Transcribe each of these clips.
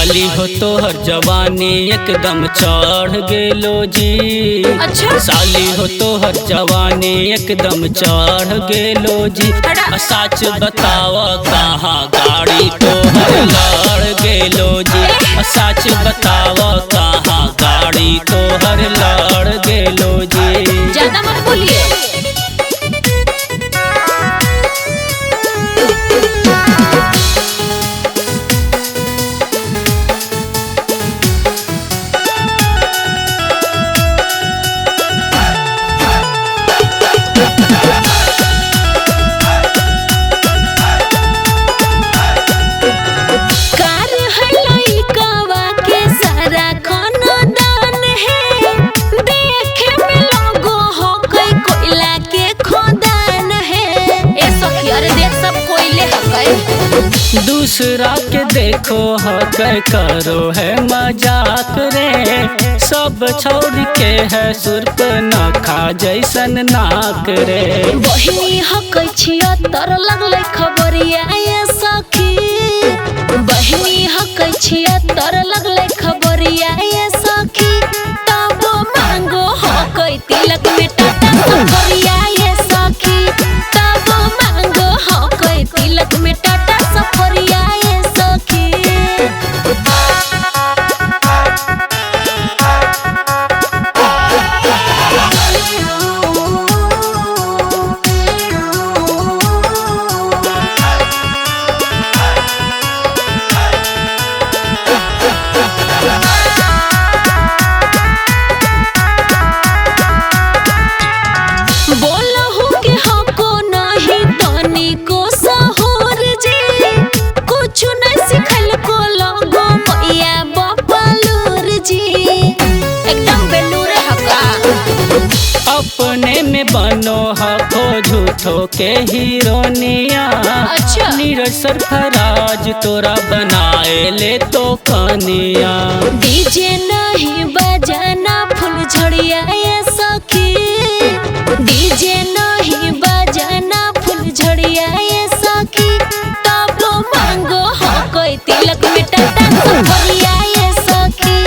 साली हो तो हर जवानी एकदम चढ़ गेलो जी। अच्छा साली हो तो हर जवानी एकदम चढ़ गेलो जी। सच बताव कहाँ गाड़ी तो हर लड़ गेलो जी। सच बताव कहाँ गाड़ी तो हर लड़ गेलो जी। ज्यादा मत बोलिए। दूसरा के देखो हकै करो है मजाक रे। सब छोड़ के है सुर्प नखा जैसन नाक रे। बहिनी हकै छियो तर लगलै खबरिया ये सखी। बहिनी हकै छियो तर लगलै खबरिया ये सखी। तब मांगो हकै तिलक में टाटा सफरिया ये सखी। तब मांगो हकै तिलक में टाटा सफरिया ये सखी। अपने में बनो हको झूठो के हीरोनिया। अच्छा नीरज सरफराज तोरा बनाए ले तो कनिया। डीजे नहीं बजाना फुल झड़िया ये सखी। डीजे नहीं बजाना फुल झड़िया ये सखी। तब मांगो हको तिलक में टाटा सफरिया ये सखी।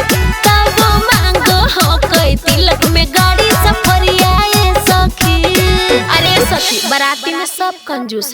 तब मांगो हको तिलक में गाड़ी सफरिया ये सखी। अरे सखी बाराती में सब कंजूस।